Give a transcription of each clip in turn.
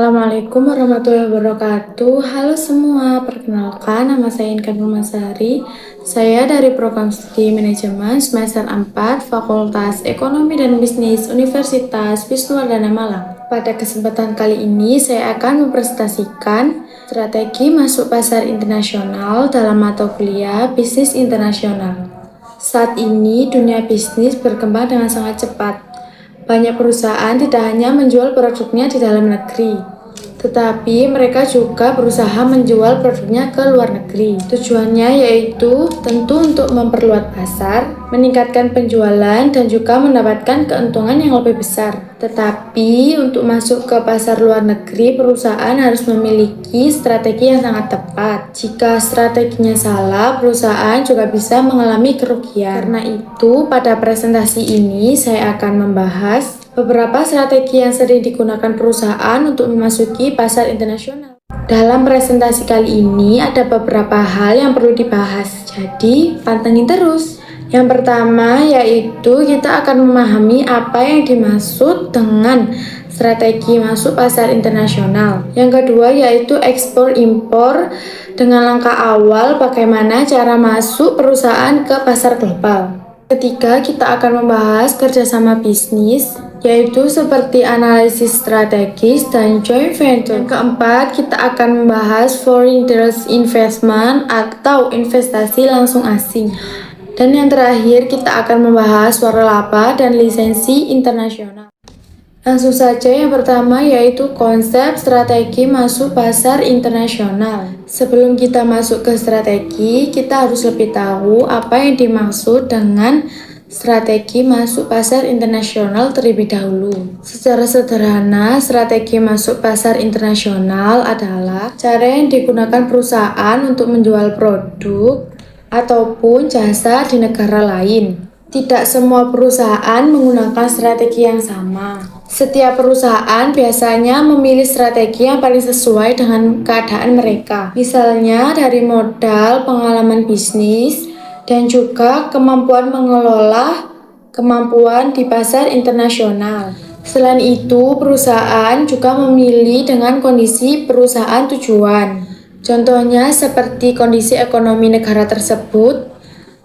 Assalamualaikum warahmatullahi wabarakatuh. Halo semua, perkenalkan nama saya Inkan Permasari. Saya dari program studi manajemen semester 4 Fakultas Ekonomi dan Bisnis Universitas Wisnuwardana Malang. Pada kesempatan kali ini saya akan mempresentasikan strategi masuk pasar internasional dalam mata kuliah Bisnis Internasional. Saat ini dunia bisnis berkembang dengan sangat cepat. Banyak perusahaan tidak hanya menjual produknya di dalam negeri, tetapi mereka juga berusaha menjual produknya ke luar negeri. Tujuannya yaitu tentu untuk memperluas pasar, meningkatkan penjualan, dan juga mendapatkan keuntungan yang lebih besar. Tetapi untuk masuk ke pasar luar negeri, perusahaan harus memiliki strategi yang sangat tepat. Jika strateginya salah, perusahaan juga bisa mengalami kerugian. Karena itu, pada presentasi ini saya akan membahas beberapa strategi yang sering digunakan perusahaan untuk memasuki pasar internasional. Dalam presentasi kali ini ada beberapa hal yang perlu dibahas, jadi pantengin terus. Yang pertama yaitu kita akan memahami apa yang dimaksud dengan strategi masuk pasar internasional. Yang kedua yaitu ekspor impor dengan langkah awal bagaimana cara masuk perusahaan ke pasar global. Ketiga, kita akan membahas kerjasama bisnis, yaitu seperti analisis strategis dan joint venture. Yang keempat, kita akan membahas foreign direct investment atau investasi langsung asing. Dan yang terakhir, kita akan membahas waralaba dan lisensi internasional. Langsung saja yang pertama yaitu konsep strategi masuk pasar internasional. Sebelum kita masuk ke strategi, kita harus lebih tahu apa yang dimaksud dengan strategi masuk pasar internasional terlebih dahulu. Secara sederhana, strategi masuk pasar internasional adalah cara yang digunakan perusahaan untuk menjual produk ataupun jasa di negara lain. Tidak semua perusahaan menggunakan strategi yang sama. Setiap perusahaan biasanya memilih strategi yang paling sesuai dengan keadaan mereka. Misalnya dari modal, pengalaman bisnis, dan juga kemampuan mengelola kemampuan di pasar internasional. Selain itu, perusahaan juga memilih dengan kondisi perusahaan tujuan. Contohnya seperti kondisi ekonomi negara tersebut,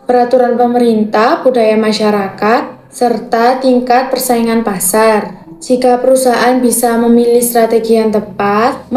peraturan pemerintah, budaya masyarakat, serta tingkat persaingan pasar. Jika perusahaan bisa memilih strategi yang tepat,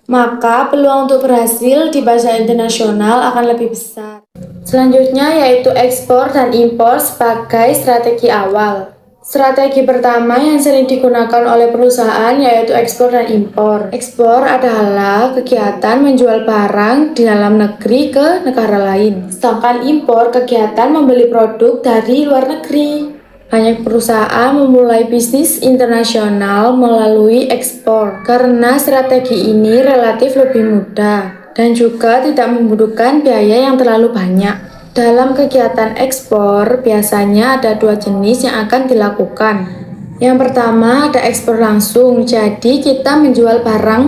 maka peluang untuk berhasil di pasar internasional akan lebih besar. Selanjutnya yaitu ekspor dan impor sebagai strategi awal. Strategi pertama yang sering digunakan oleh perusahaan yaitu ekspor dan impor. Ekspor adalah kegiatan menjual barang di dalam negeri ke negara lain. Sedangkan impor kegiatan membeli produk dari luar negeri. Banyak perusahaan memulai bisnis internasional melalui ekspor karena strategi ini relatif lebih mudah dan juga tidak membutuhkan biaya yang terlalu banyak. Dalam kegiatan ekspor, biasanya ada dua jenis yang akan dilakukan. Yang pertama ada ekspor langsung, jadi kita menjual barang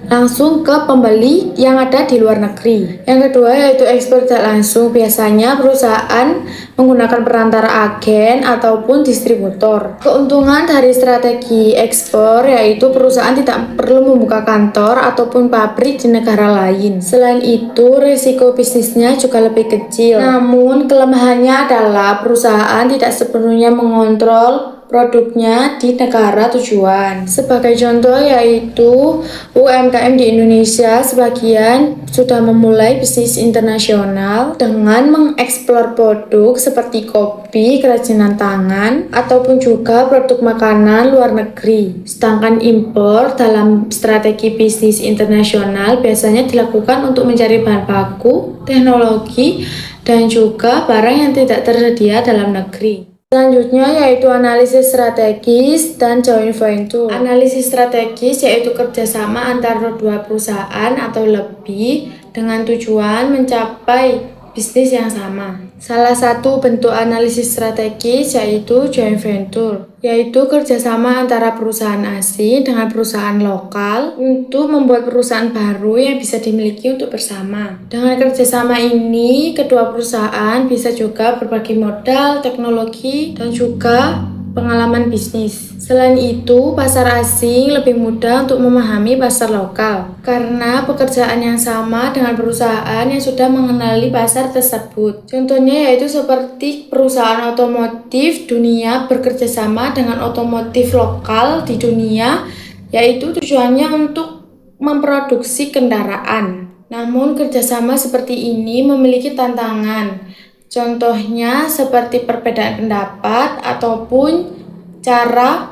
langsung ke pembeli yang ada di luar negeri. Yang kedua yaitu ekspor tidak langsung, biasanya perusahaan menggunakan perantara agen ataupun distributor. Keuntungan dari strategi ekspor yaitu perusahaan tidak perlu membuka kantor ataupun pabrik di negara lain. Selain itu, risiko bisnisnya juga lebih kecil. Namun, kelemahannya adalah perusahaan tidak sepenuhnya mengontrol produknya di negara tujuan. Sebagai contoh yaitu UMKM di Indonesia sebagian sudah memulai bisnis internasional dengan mengeksplor produk seperti kopi, kerajinan tangan, ataupun juga produk makanan luar negeri. Sedangkan impor dalam strategi bisnis internasional biasanya dilakukan untuk mencari bahan baku, teknologi, dan juga barang yang tidak tersedia dalam negeri. Selanjutnya yaitu analisis strategis dan joint venture. Analisis strategis yaitu kerjasama antara dua perusahaan atau lebih dengan tujuan mencapai bisnis yang sama. Salah satu bentuk analisis strategis yaitu joint venture, yaitu kerjasama antara perusahaan asing dengan perusahaan lokal untuk membuat perusahaan baru yang bisa dimiliki untuk bersama. Dengan kerjasama ini, kedua perusahaan bisa juga berbagi modal, teknologi, dan juga pengalaman bisnis. Selain itu, pasar asing lebih mudah untuk memahami pasar lokal karena pekerjaan yang sama dengan perusahaan yang sudah mengenali pasar tersebut. Contohnya yaitu seperti perusahaan otomotif dunia bekerja sama dengan otomotif lokal di dunia, yaitu tujuannya untuk memproduksi kendaraan. Namun kerjasama seperti ini memiliki tantangan. Contohnya seperti perbedaan pendapat ataupun cara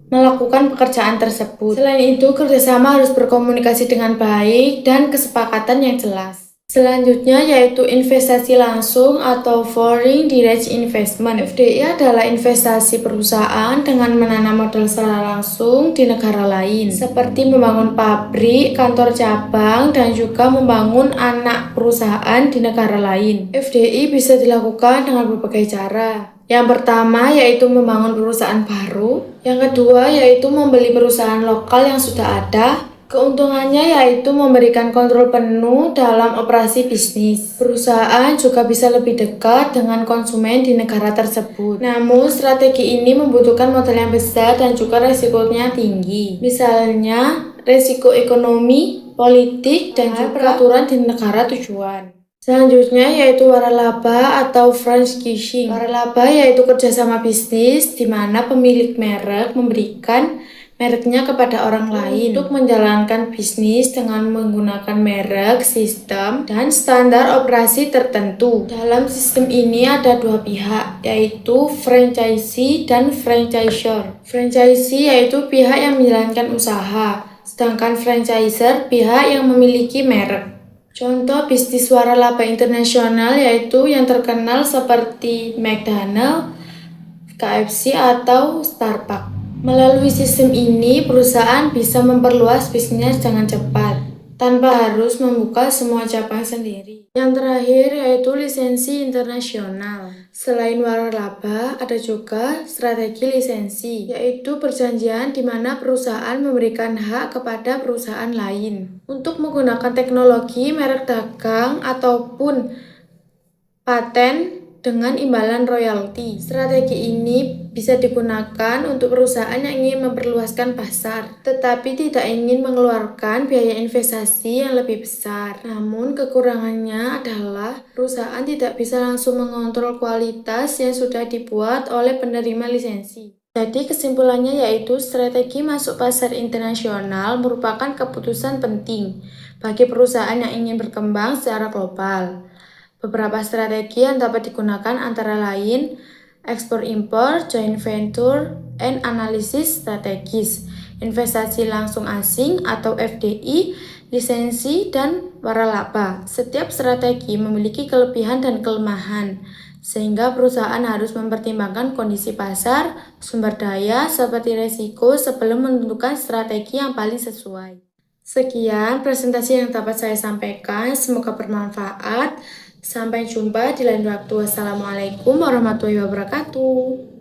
melakukan pekerjaan tersebut. Selain itu, kerjasama harus berkomunikasi dengan baik dan kesepakatan yang jelas. Selanjutnya yaitu investasi langsung atau Foreign Direct Investment. FDI adalah investasi perusahaan dengan menanam modal secara langsung di negara lain, seperti membangun pabrik, kantor cabang, dan juga membangun anak perusahaan di negara lain. FDI bisa dilakukan dengan berbagai cara. Yang pertama yaitu membangun perusahaan baru, yang kedua yaitu membeli perusahaan lokal yang sudah ada. Keuntungannya yaitu memberikan kontrol penuh dalam operasi bisnis. Perusahaan juga bisa lebih dekat dengan konsumen di negara tersebut. Namun, strategi ini membutuhkan modal yang besar dan juga resikonya tinggi. Misalnya, resiko ekonomi, politik, dan juga peraturan di negara tujuan. Selanjutnya yaitu waralaba atau franchising. Waralaba yaitu kerjasama bisnis di mana pemilik merek memberikan mereknya kepada orang lain untuk menjalankan bisnis dengan menggunakan merek, sistem, dan standar operasi tertentu. Dalam sistem ini ada dua pihak, yaitu franchisee dan franchisor. Franchisee yaitu pihak yang menjalankan usaha, sedangkan franchisor pihak yang memiliki merek. Contoh bisnis waralaba internasional yaitu yang terkenal seperti McDonald's, KFC, atau Starbucks. Melalui sistem ini, perusahaan bisa memperluas bisnisnya dengan cepat, tanpa harus membuka semua cabang sendiri. Yang terakhir yaitu lisensi internasional. Selain waralaba, ada juga strategi lisensi, yaitu perjanjian di mana perusahaan memberikan hak kepada perusahaan lain untuk menggunakan teknologi, merek dagang, ataupun paten dengan imbalan royalti. Strategi ini bisa digunakan untuk perusahaan yang ingin memperluaskan pasar, tetapi tidak ingin mengeluarkan biaya investasi yang lebih besar. Namun kekurangannya adalah perusahaan tidak bisa langsung mengontrol kualitas yang sudah dibuat oleh penerima lisensi. Jadi kesimpulannya yaitu strategi masuk pasar internasional merupakan keputusan penting bagi perusahaan yang ingin berkembang secara global. Beberapa strategi yang dapat digunakan antara lain ekspor-impor, joint venture, and analisis strategis, investasi langsung asing atau FDI, lisensi, dan waralaba. Setiap strategi memiliki kelebihan dan kelemahan, sehingga perusahaan harus mempertimbangkan kondisi pasar, sumber daya, seperti resiko sebelum menentukan strategi yang paling sesuai. Sekian presentasi yang dapat saya sampaikan, semoga bermanfaat. Sampai jumpa di lain waktu. Wassalamualaikum warahmatullahi wabarakatuh.